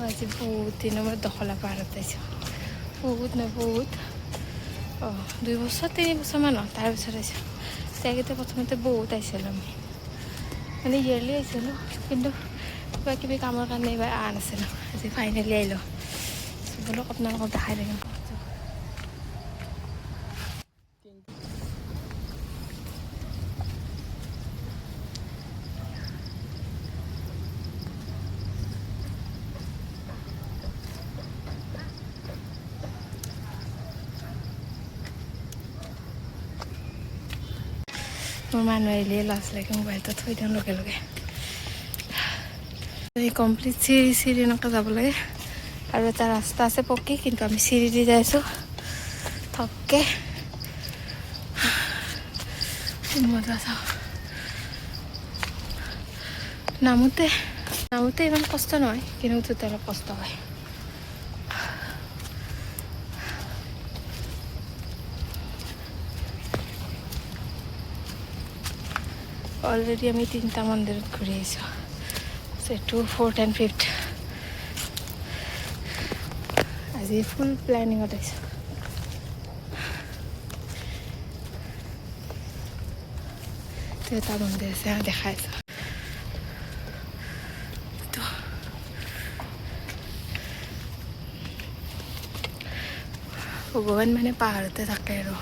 আজি বহুত দিনৰ মূৰত দখলা পাহাৰত আহিছোঁ। বহুত নহয় বহুত 2 বছৰ 3 বছৰমান তাৰপিছত আহিছোঁ। তেখেতে প্ৰথমতে বহুত আহিছিলোঁ আমি, মানে ইয়েৰলি আহিছিলোঁ, কিন্তু কিবা কিবি কামৰ কাৰণে এইবাৰ অহা নাছিলোঁ। আজি ফাইনেলি আহিলোঁ। বলক আপোনালোকক দেখাই থাকিম। মোৰ মানুহ আহিলে লাজ লাগে, মোবাইলটো থৈ দিওঁ লগে লগে। কমপ্লিট চিৰি এনেকৈ যাব লাগে, আৰু এটা ৰাস্তা আছে পকী, কিন্তু আমি চিৰি দি যাই আছোঁ থপকে। মজা চাওঁ। নামোতে ইমান কষ্ট নহয়, কিন্তু উঠোতে অলপ কষ্ট হয়। অলৰেডি আমি 3টা মন্দিৰত ঘূৰি আহিছোঁ। এইটো 4th and 5th। আজি ফুল প্লেনিঙত আহিছোঁ। এটা মন্দিৰ আছে, দেখাইছোঁ। ভগৱান মানে পাহাৰতে থাকে আৰু।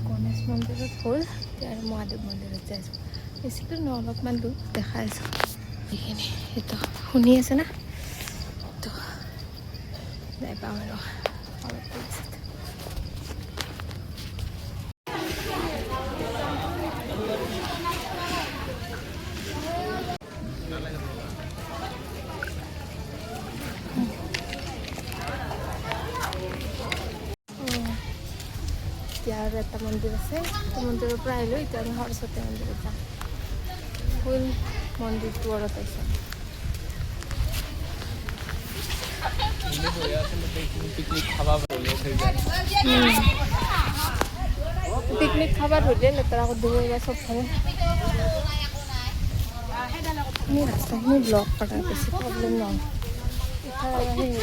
গণেশ মন্দিৰত হ'ল, আৰু মহাদেৱ মন্দিৰত যাইছোঁ। বেছিকৈ অলপমান দূৰ দেখাই আছোঁ। এইখিনি সেইটো শুনি আছে না, তো যাই পাওঁ আৰু অলপ পিছত। এতিয়া আৰু এটা মন্দিৰ আছে, সেইটো মন্দিৰৰ পৰা আহিলোঁ। এতিয়া আমি সৰস্বতী মন্দিৰত যাম। ফুল মন্দিৰটো ওপৰত আহিছোঁ। পিকনিক খাব ধৰিলে লেতেৰা কৰি দিব এইবাৰ চবফালে। ৰাস্তাখিনি ব্লক কৰা বেছি প্ৰব্লেম নহয়,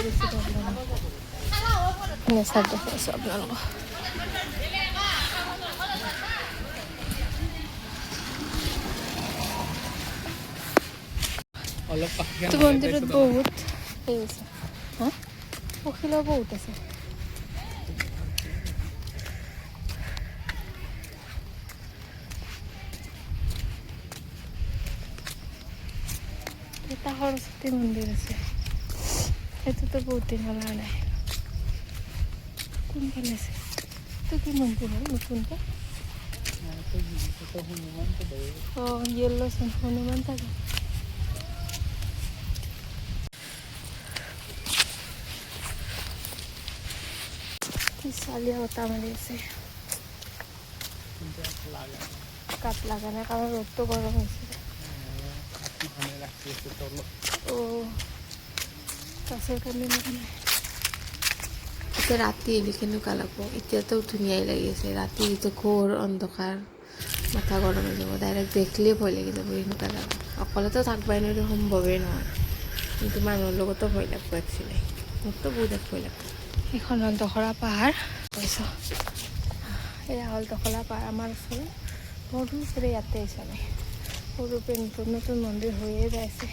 বেছি প্ৰব্লেম নহয়। নেচাৰ দেখাইছোঁ আপোনালোকক। এইটো মন্দিৰত বহুত সেই আছে, পখিলাও বহুত আছে। এটা সৰস্বতী মন্দিৰ আছে, সেইটোতো বহুত দিন হ'ল নাই। কোনফালে আছে? এইটো কি মন্দিৰ হয় নতুনকৈ? ইয়েল্লো চোন, হনুমান থাকে। চালিয়া বতাহ মাৰি আছে, গাত লাগা নাই কাৰণ ৰ'দটো গৰম হৈছে। গাছৰ কাৰণে লগা নাই। এতিয়া ৰাতি আহিলে কেনেকুৱা লাগব? এতিয়াতো ধুনীয়াই লাগি আছে। ৰাতি যেতিয়া ঘোৰ অন্ধকাৰ, মাথা গৰম হৈ যাব। ডাইৰেক্ট দেখিলেই ভয় লাগি যাব এনেকুৱা জাগা। অকলেতো থাকিবই নোৱাৰি, সম্ভৱেই নহয়, কিন্তু মানুহৰ লগতো ভয় লাগব। একচুৱেলি মোৰতো বহুত ভয় লাগব। এইখন হ'ল দখৰা পাহাৰ। এয়া হ'ল দখলা পাহাৰ আমাৰ ওচৰত। সৰু পৰা ইয়াতে আহিছোঁ আমি। সৰুৰ পৰা নতুন নতুন মন্দিৰ হৈয়ে যাই আছে।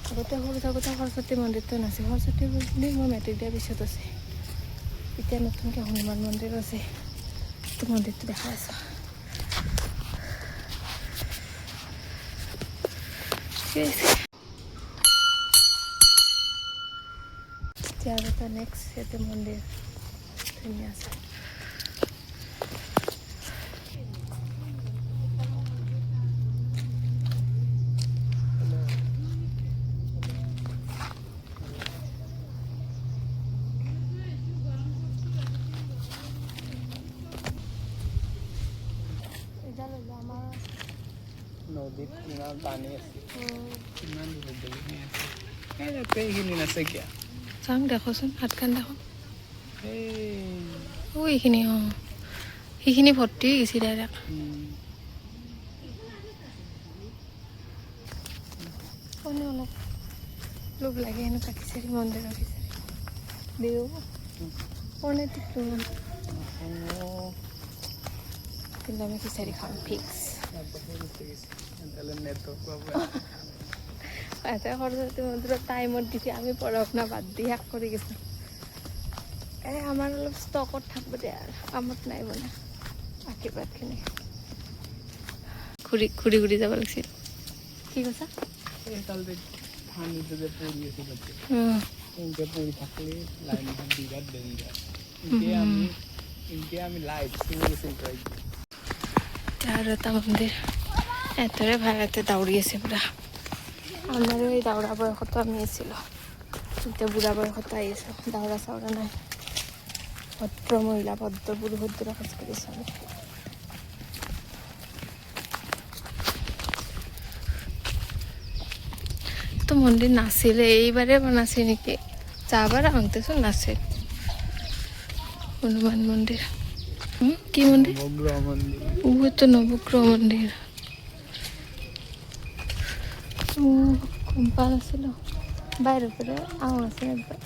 আগতে সৰু থাকোঁতে সৰস্বতী মন্দিৰটো নাছিল। সৰস্বতী মন্দিৰ মই মেট্ৰিক দিয়াৰ পিছত আছে। এতিয়া নতুনকৈ হনুমান মন্দিৰ আছে, এইটো মন্দিৰটো দেখাই আছোঁ। এতিয়া আৰু এটা নেক্সট ইয়াতে মন্দিৰ ধুনীয়া আছে। সুবিধা ল'লে আমাৰ নদীত ইমান পানী আছে কিমান গলি আছে এই যাতে এইখিনি আছে কিয়া চাওঁ দেখোচোন হাতখন দেখো এই এইখিনি সেইখিনি ভৰ্তি হৈ গৈছে ডাইৰেক্ট কোনে অলপ লোভ লাগে এনেকুৱা খিচাৰি মন্দিৰৰ খিচাৰি দিও কোনে টিকলো কিন্তু আমি খিচাৰি খাম ফিক্স এটা সৰস্বতী মন্দিৰত টাইমত দিছে আমি পঢ়া শুনা বাদ দি শেষ কৰি গৈছোঁ এই আমাৰ অলপ ষ্টকত থাকিব দে আৰু কামত নাই মানে আশীৰ্বাদখিনি ঘূৰি ঘূৰি ঘূৰি যাব লাগিছিল কি কৈছা পানীটো যে পৰি আছে তাতে এনেকৈ পৰি থাকিলে লাইনখন বিৰাট ডেঞ্জাৰ এনেকৈ আমি লাইট চুই গৈছিল আৰু এটা মন্দিৰ এটাৰে ভাড়াতে দাউৰি আছে পুৰা আমাৰো এই দাউৰা বয়সতো আমি আছিলোঁ এতিয়া বুঢ়া বয়সতো আহিছোঁ দাউৰা চাউৰা নাই ভদ্ৰ মহিলা ভদ্ৰ পুৰুষৰ দৰে খোজ কাঢ়িছোঁ আমি তো মন্দিৰ নাছিলে এইবাৰে বনাইছে নেকি যাবাৰ আহোঁতেচোন নাছিল হনুমান মন্দিৰ কি মন্দিৰ নৱগ্ৰহ মন্দিৰ ওটো নৱগ্ৰহ মন্দিৰ গম পোৱা নাছিলোঁ বাহিৰৰ পৰা আহোঁ আছে একবাৰ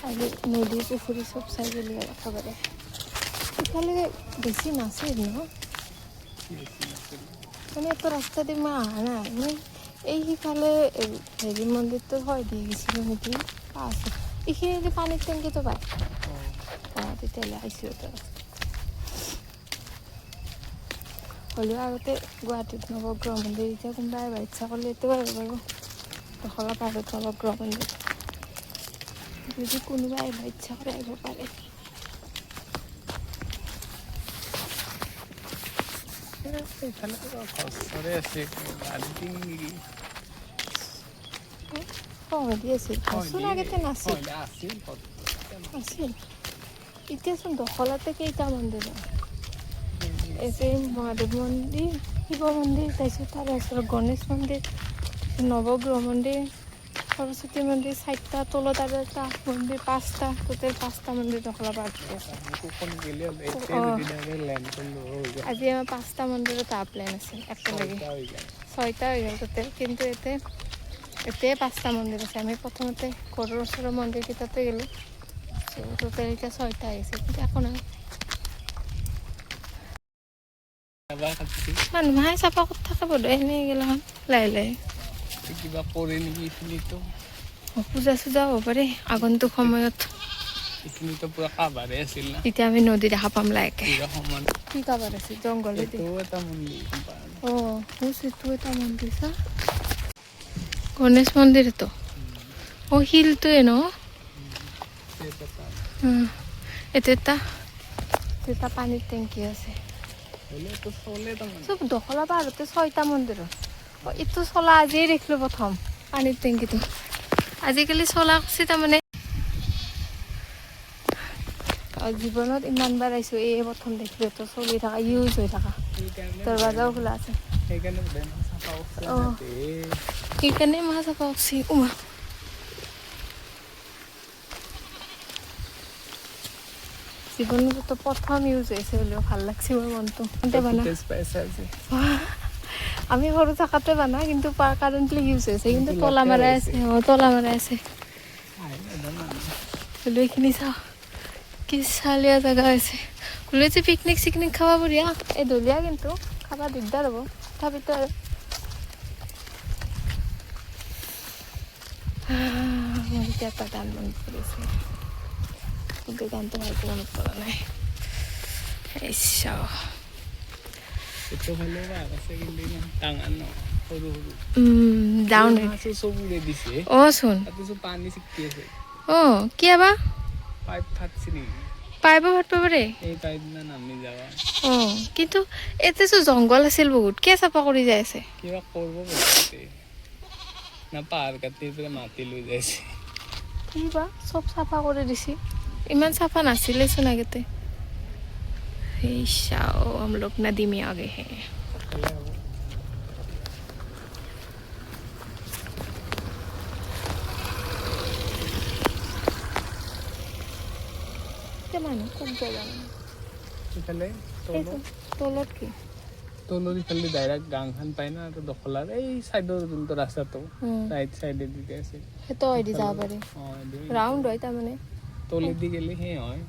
আজি নদী পুখুৰী চব চাই গ'লি আৰু একেবাৰে ইফালে বেছি নাছিল ন মানে এটা ৰাস্তা দি মই অহা নাই মানে এই সিফালে হেৰি মন্দিৰটো হয় দি গৈছিলোঁ নেকি আছে এইখিনি পানীৰ টেংকিটো পায় তেতিয়াহ'লে আহিছিলোঁ তো হ'লেও আগতে গুৱাহাটীত নৱগ্ৰহ মন্দিৰ এতিয়া কোনোবাই আহিব ইচ্ছা কৰিলে এইটো আহিব পাৰিব দখলা পাহাৰত নৱগ্ৰহ মন্দিৰ যদি কোনোবাই আহিব ইচ্ছা কৰে আহিব পাৰে এইফালে ঘৰে আছে গাড়ী নেকি কমেডি আছিল চোন আগতে নাছিল আছিল এতিয়াচোন দখলাতে কেইটা মন্দিৰ এই যে মহাদেৱ মন্দিৰ শিৱ মন্দিৰ তাৰপিছত তাৰে ওচৰত গণেশ মন্দিৰ নৱগ্ৰহ মন্দিৰ সৰস্বতী মন্দিৰ 4টা তলত আৰু এটা মন্দিৰ 5টা টোটেল 5টা মন্দিৰ দখলা পাৰ্টি আছে আজি আমাৰ 5টা মন্দিৰত প্লেন আছে একেলগে 6টা হৈ গ'ল টোটেল কিন্তু এতে 5টা মন্দিৰ আছে আমি প্ৰথমতে ঘৰৰ ওচৰৰ মন্দিৰকেইটাতে গ'লোঁ টোটেল এতিয়া 6টা আহিছে কিন্তু একো নাই মানুহে চাফা কৰি থাকে বোধ এনেই গেলাখন লাহে লাহে কিবা কৰে নেকি এইখিনিতো পূজা চূজা হ'ব পাৰে আগন্তুক সময়ত এইখিনিতো পুৰা কাবাৰে আছিল না এতিয়া আমি নদী দেখা পাম লাহেকে সমান কি কাবাৰ আছিল জংঘলে দি এটা মন্দিৰ এইটো এটা মন্দিৰ চা গণেশ মন্দিৰটো শিলটোৱে ন এইটো এটা পানীৰ টেংকি আছে চব দখলা পাহাৰতে 6টা মন্দিৰত এইটো চলা আজিয়ে দেখিলোঁ প্ৰথম পানীৰ টেংকিটো আজিকালি চলা কৰিছে তাৰমানে জীৱনত ইমানবাৰ আহিছোঁ এই প্ৰথম দেখিলোঁ এইটো চলি থকা ইউজ হৈ থকা দৰৱাজাও খোলা আছে সেইকাৰণে মাছ চাফা কৰিছে জীৱনতো প্ৰথম ইউজ হৈছে বুলিও ভাল লাগছে মোৰ মনটো আমি সৰু থাকাতে বানা কিন্তু কাৰেণ্টলি ইউজ হৈছে কিন্তু তলা মাৰাই আছে হ'লেও এইখিনি চাওঁ কি চালীয়া জেগা হৈছে হ'লেও যে পিকনিক চিকনিক খাব বঢ়িয়া এই দলীয়া কিন্তু খাব দিগদাৰ হ'ব তথাপিতো আৰু মোৰ এতিয়া এটা গান মনত পৰিছে কিন্তু গানটো ভালকৈ মনত পৰা নাই চোন কিয় বা পাইপ ফাটছে নেকি পাৰিব পাৰে এই পাইদিনা নামি যাবা কিন্তু এতেতো জংঘল আছিল বহুত কিয় চাফা কৰি যাই আছে কিবা কৰিব বজাইছে না পাহাৰ কাটি পেলাই মাটি লৈ যাইছে কিবা চব চাফা কৰি দিছি ইমান চাফা নাছিলেচোন আগতে এই চাও हम लोग नदी में आ गए हैं মানুহ খুব জাগা ইফালে তলত কি তলত ইফালে ডাইৰেক্ট গাংখান পাই না আৰু দখলাৰ এই চাইডৰ যোনটো ৰাস্তাটো ৰাইট চাইডে দিতে আছে সেইটো এদি যাব পাৰি ৰাউণ্ড হয় তাৰমানে তলেদি গেলে সেই হয়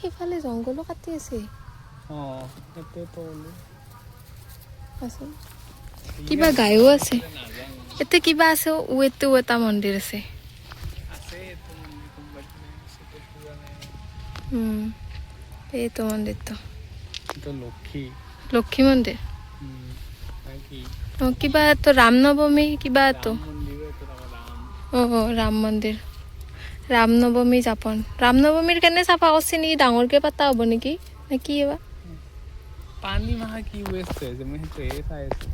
সেইফালে জংঘলো কাটি আছে সেইটো তলে আছে কিবা গায়ো আছে এতে কিবা আছে ওয়েতে এটা মন্দিৰ আছে এইটো মন্দিৰটো লক্ষী মন্দিৰ কিবা তো ৰাম নৱমী কিবা তো ৰাম মন্দিৰ ৰাম নৱমী যাপন ৰাম নৱমীৰ কাৰণে চাফা কৰিছে নেকি ডাঙৰকে পাতা হ'ব নেকি নে কি এবাৰ পানী মাহা কি ৱেষ্ট হৈ আছে মই সেইটোৱে চাই আছোঁ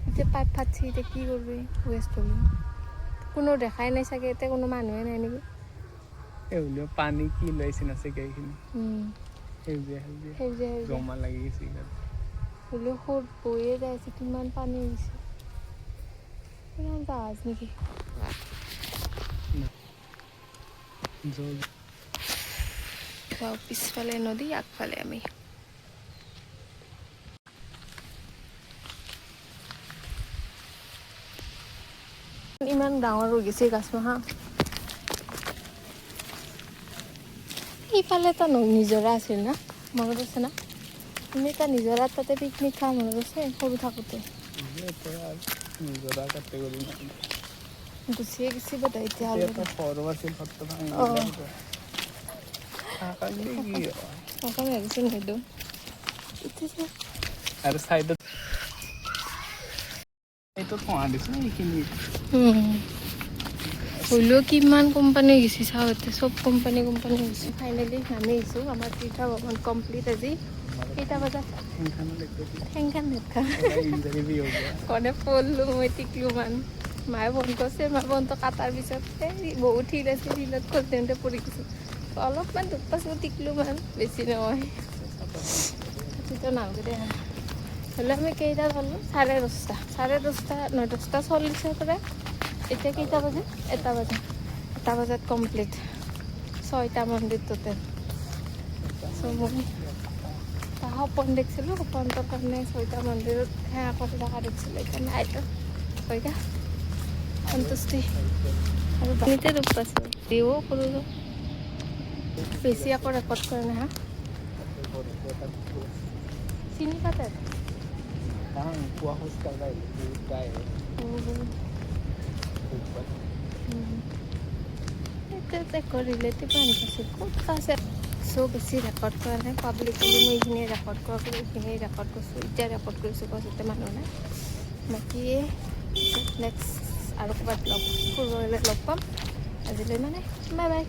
এতিয়া পাইপ ফাটছি এতিয়া কি কৰিবি ৱেষ্ট হ'লে কোনো দেখাই নাই চাগে এতিয়া কোনো মানুহে নাই নেকি হ'লেও পানী কি লৈছে নাচাগে এইখিনি সেউজীয়া জমা লাগি গৈছে হ'লেও সোঁত বৈয়ে যাই আছে কিমান পানী হৈছে জাহাজ নেকি পিছফালে নদী আগফালে আমি ইমান ডাঙৰ হৈ গৈছে গাছমাহা ইফালে এটা নিজৰা আছিল না মনত আছে না আমি এটা নিজৰা তাতে পিকনিক খোৱা মনত আছে সৰু থাকোঁতে নিজৰা কাটেগৰী গুচিয়ে গেছি বোধ এতিয়া সৰু আছিল আৰু চাইডত এইটো পঢ়া দিছোঁ এইখিনি হ'লেও কিমান কোম্পানী গৈছে চাওঁ এতিয়া চব কোম্পানী গৈছে ফাইনেলি নামি আহিছোঁ আমাৰ তীৰ্থ ভ্ৰমণ কমপ্লিট আজি কেইটা বজাত ঠেংখান দেখা কনে পঢ়লোঁ মই টিকলোঁ মান মায়ে ফোন কৰিছে মায়ে ফোনটো কাটাৰ পিছত বহুত শিল আছে শিলত খোজ দিওঁতে পৰি গৈছোঁ অলপমান দুখ পাইছোঁ টিকলোঁ মান বেছি নহয় সেইটো নামকে দে হ'লে আমি কেইটাত হ'লোঁ 10:30 10:40 পৰা এতিয়া কেইটা বাজে এটা বজাত কমপ্লিট 6টা মন্দিৰ টোটেল চ' মই সপোন দেখিছিলোঁ সপোনটোৰ কাৰণে 6টা মন্দিৰত সেৱা কৰি থকা দেখিছিলোঁ সেইকাৰণে আইতা 6টা সন্তুষ্টি আৰু বাৰীতে দুখ পাইছোঁ দিও কৰোঁ বেছি আকৌ ৰেকৰ্ড কৰে নাই হা চিনি পাতে ৰিলেটিভ আনিছিল ক'ত আছে চ' বেছি ৰেকৰ্ড কৰা নাই পাব্লিকলি মই এইখিনি ৰেকৰ্ড কৰাকৈ এইখিনি ৰেকৰ্ড কৰিছোঁ এতিয়া ৰেকৰ্ড কৰিছোঁ গছতে মানুহ নাই বাকী নেক্সট আৰু ক'ৰবাত ফুৰিবলৈ লগ পাম আজিলৈ মানে বাই বাই